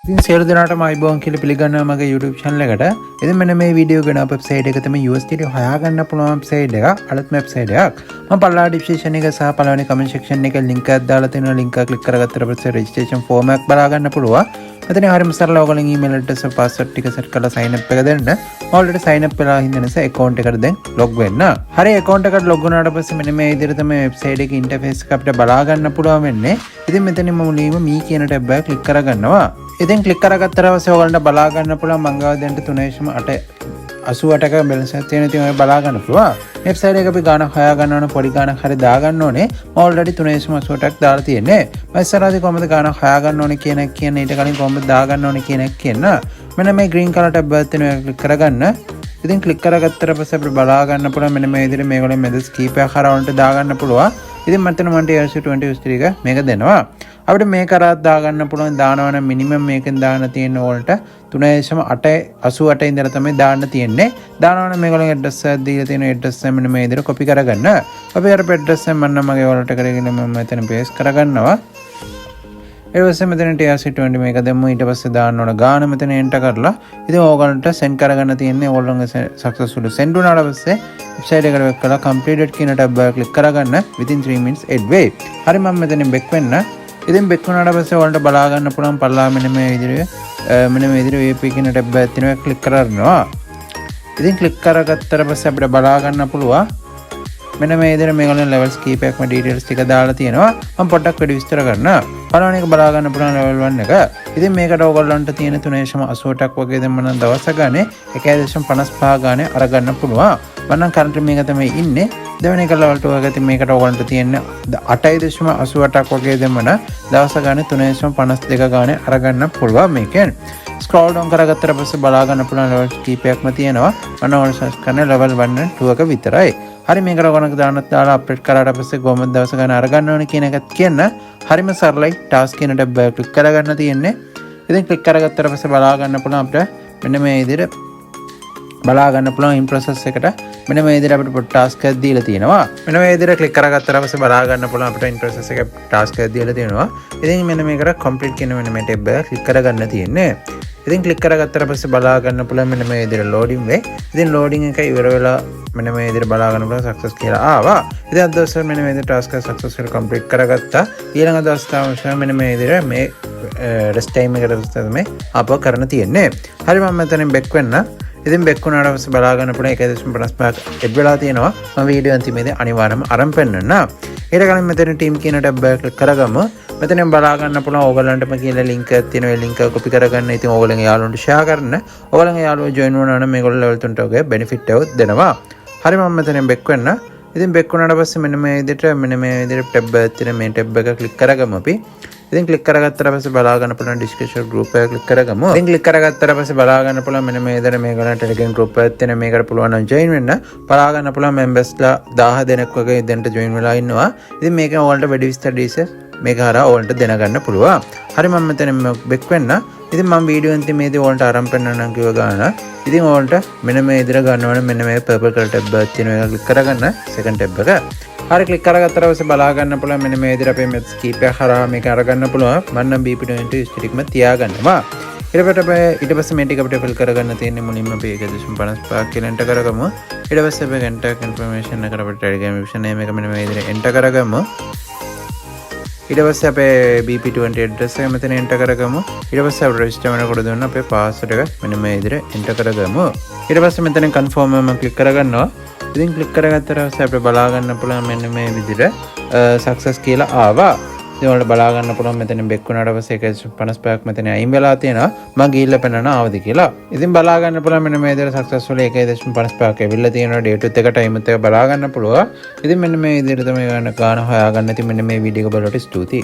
ඉතින් සියලු දෙනාටම අයිබෝන් කියලා පිළිගන්නවා මගේ YouTube channel එකට. ඉතින් මෙන්න මේ වීඩියෝ ගැන වෙබ්සයිට් එක තමයි USDT හොයාගන්න පුළුවන් වෙබ්සයිට් එක. අලුත් වෙබ්සයිට් එකක්. මම පළවෙනි description එක සහ පළවෙනි comment section එකේ link එකක් දාලා තියෙනවා. link එක click කරගත්තට පස්සේ registration form එකක් බලා ගන්න පුළුවන්. මෙතන හරියම සරලව ඔයගොල්ලෝ email address සහ password ටික set කරලා sign up එක දෙන්න. already sign up වෙලා හින්දා නිසා account එකට දැන් log වෙන්න. හරි account එකට log වුණාට පස්සේ මෙන්න මේ විදිහට තමයි website එකේ interface එක අපිට බලා ගන්න පුළුවන් වෙන්නේ. ඉතින් මෙතන මුලින්ම මේ කියන tab එක click කරගන්නවා. ඉතින් ක්ලික් කරගත්තට පස්සේ ඔයගලන්ට බලා ගන්න පුළුවන් මංගව දෙන්න 3.88ක බැලන්ස් එකක් තියෙන ඉතින් ඔය බලා ගන්න පුළුවන්. වෙබ්සයිට් එක අපි ගානක් හොයා ගන්න ඕනේ පොඩි ගානක් හරි දා ගන්න ඕනේ. මම ඔල්රෙඩි 3.88ක් දාලා තියෙන්නේ. මම ඉස්සරහදී කොහොමද ගානක් හොයා ගන්න ඕනේ කියන එක කියන ඊට කලින් කොහොමද දා ගන්න ඕනේ කියන එක කියන. මෙන්න මේ green color tab එකක් තියෙනවා ඒක ක්ලික් කරගන්න. ඉතින් ක්ලික් කරගත්තට පස්සේ අපිට බලා ගන්න පුළුවන් මෙන්න මේ විදිහට මේගොල්ලෝ මෙදස් කීපයක් හරවන්නට දා ගන්න පුළුවන්. ඉතින් මම මන්ට ERC20 එක මේක දෙනවා. අපිට මේ කරත් දාගන්න පුළුවන් දානවන මිනිමම් මේකෙන් දාන්න තියෙන වලට 3.88 ඉඳලා තමයි දාන්න තියෙන්නේ. දානවන මේගොල්ලෝ ඇඩ්‍රස් එක දීලා තියෙන ඇඩ්‍රස් එක මෙන්න මේ විදිහට කොපි කරගන්න. අපි අර ඇඩ්‍රස් එක මම මගේ වලට කරගෙන මම මෙතන පේස්ට් කරගන්නවා. ඊට පස්සේ මෙතන ERC20 මේක දැම්ම ඊට පස්සේ දාන්න ඕන ගාන මෙතන එන්ටර් කරලා ඉතින් ඕගලන්ට send කරගන්න තියෙන්නේ ඕගොල්ලෝගේ successfully send වුණාට පස්සේ website එකට වෙක් කරලා completed කියන tab එක click කරගන්න within 3 minutes anyway. හරි මම මෙතනින් back වෙන්න. ඉතින් බෙක් වුණාට පස්සේ ඔයාලට බලා ගන්න පුළුවන් පල්ලා මෙන්න මේ විදිහට VP කියන ටැබ් එකක් තියෙනවා ඒක ක්ලික් කරනවා. ඉතින් ක්ලික් කරගත්තට පස්සේ අපිට බලා ගන්න පුළුවන් මෙන්න මේ විදිහට මේගොල්ලෝ levels කීපයක්ම details ටික දාලා තියෙනවා. මම පොඩ්ඩක් වැඩි විස්තර කරනවා. පළවෙනි එක බලා ගන්න පුළුවන් level 1 එක. ඉතින් මේකට ඔයගොල්ලන්ට තියෙන 3.88ක් වගේ දැන් මම දවස් ගානේ 1.55 ගානේ අරගන්න පුළුවන්. මම currently මේක තමයි ඉන්නේ. දෙවෙනි එක level 2 එක මේකට ඔයගොල්ලන්ට තියෙන 8.88ක් වගේ දෙමන දවස් ගානේ 3.52 ගානේ අරගන්න පුළුවන් මේකෙන්. scroll down කරගත්තට පස්සේ බලා ගන්න පුළුවන් level කීපයක්ම තියෙනවා. මම ඔයාලට සර්ච් කරන level 1 and 2 එක විතරයි. හරි මේකට ඔයගොල්ලන්ට දාලා අප්ඩේට් කරාට පස්සේ කොහොමද දවස් ගානේ අරගන්න ඕනේ කියන එකත් කියන්න. හරිම සරලයි task කියන tab එක ක්ලික් කරගන්න තියෙන්නේ. ඉතින් ක්ලික් කරගත්තට පස්සේ බලා ගන්න පුළුවන් අපිට මෙන්න මේ විදිහට බලා ගන්න පුළුවන් in process එකට මෙන්න මේ විදිහට අපිට task එකක් දීලා තියෙනවා. මෙන්න මේ විදිහට ක්ලික් කරගත්තට පස්සේ බලා ගන්න පුළුවන් අපිට in process එක task එකක් දීලා තියෙනවා. ඉතින් මෙන්න මේකට complete කියන මෙන්න මේ tab එක ක්ලික් කරගන්න තියෙන්නේ. ඉතින් ක්ලික් කරගත්තට පස්සේ බලා ගන්න පුළුවන් මෙන්න මේ විදිහට loading වෙයි. ඉතින් loading එක ඉවර වෙලා මෙන්න මේ විදිහට බලා ගන්න පුළුවන් success කියලා ආවා. ඉතින් අද දවසේ මෙන්න මේ විදිහට task එක successfully complete කරගත්තා. ඊළඟ දවස් තමයි මෙන්න මේ විදිහට මේ rest time එකට තමයි අපව කරන්න තියෙන්නේ. හරි මම මෙතනින් back වෙන්න. ඉතින් බෙක් වුණාට පස්සේ බලා ගන්න පුළුවන් 1.55ක් එඩ් වෙලා තියෙනවා. මම වීඩියෝ අන්තිමේදී අනිවාර්යයෙන්ම අරන් පෙන්නන්න. ඊට කලින් මෙතන ටීම් කියන ටැබ් එක ක්ලික් කරගමු. මෙතනින් බලා ගන්න පුළුවන් ඕගලන්ටම කියලා link එකක් තියෙනවා. ඒ link එක copy කරගන්න. ඉතින් ඕගලගේ යාළුවන්ට share කරන්න. ඕගලගේ යාළුවෝ join වුණා නම් මේගොල්ලෝ level 3ට ඔගේ benefit එකක් දෙනවා. හරි මම මෙතනින් බෙක් වෙන්න. ඉතින් බෙක් වුණාට පස්සේ මෙන්න මේ විදිහට ටැබ් එකක් තියෙන මේ ටැබ් එක ක්ලික් කරගමු අපි. ඉතින් ක්ලික් කරගත්තට පස්සේ බලා ගන්න පුළුවන් discussion group එක ක්ලික් කරගමු. ඉතින් ක්ලික් කරගත්තට පස්සේ බලා ගන්න පුළුවන් මෙන්න මේ විදිහට මේගොල්ලන් Telegram group එකක් තියෙන මේකට පුළුවන් නම් join වෙන්න. බලා ගන්න පුළුවන් members ලා 1000 දෙනෙක් වගේ දැන්ට join වෙලා ඉන්නවා. ඉතින් මේක ඔයාලට වැඩි විස්තර details මේක හරහා ඔයාලට දැනගන්න පුළුවන්. හරි මම මෙතන බෙක් වෙන්න. ඉතින් මම වීඩියෝ අන්තිමේදී ඔයාලට ආරම්භ පෙන්නන්නම් කිව්ව ගාන. ඉතින් ඔයාලට මෙන්න මේ විදිහට ගන්නවනේ මෙන්න මේ purple color tab එකක් තියෙනවා ඒක ක්ලික් කරගන්න second tab එක. හරි ක්ලික් කරගත්තට පස්සේ බලා ගන්න පුළුවන් මෙන්න මේ විදිහට අපේ මෙත්ස් කීපයක් හරහා මේක අරගන්න පුළුවන්. මම නම් BP20 ස්ටික්ම තියාගන්නවා. ඊට පස්සේ මේ ටික අපිට fill කරගන්න තියෙන්නේ මුලින්ම අපි 1.55 කියලා enter කරගමු. ඊට පස්සේ අපි contact information එකට අපිට Telegram username එක මෙන්න මේ විදිහට enter කරගමු. ඊට පස්සේ අපේ BP20 address එක මෙතන enter කරගමු. ඊට පස්සේ අපිට register වෙනකොට දුන්න අපේ password එක මෙන්න මේ විදිහට enter කරගමු. ඊට පස්සේ මෙතන confirm එක මම click කරගන්නවා. ඉතින් ක්ලික් කරගත්තට පස්සේ අපිට බලා ගන්න පුළුවන් මෙන්න මේ විදිහට success කියලා ආවා. ඉතින් ඔයාලට බලා ගන්න පුළුවන් මෙතන බෙක් වුණාට පස්සේ 1.55ක් මෙතන අයින් වෙලා තියෙනවා. මම ගිහිල්ලා පෙන්නන ආවද කියලා. ඉතින් බලා ගන්න පුළුවන් මෙන්න මේ විදිහට successfully 1.55ක් ඇවිල්ලා තියෙනවා. date එක time එක බලා ගන්න පුළුවන්. ඉතින් මෙන්න මේ විදිහට තමයි ගාන හොයාගන්න. ඉතින් මෙන්න මේ වීඩියෝ එක බලවට ස්තුතියි.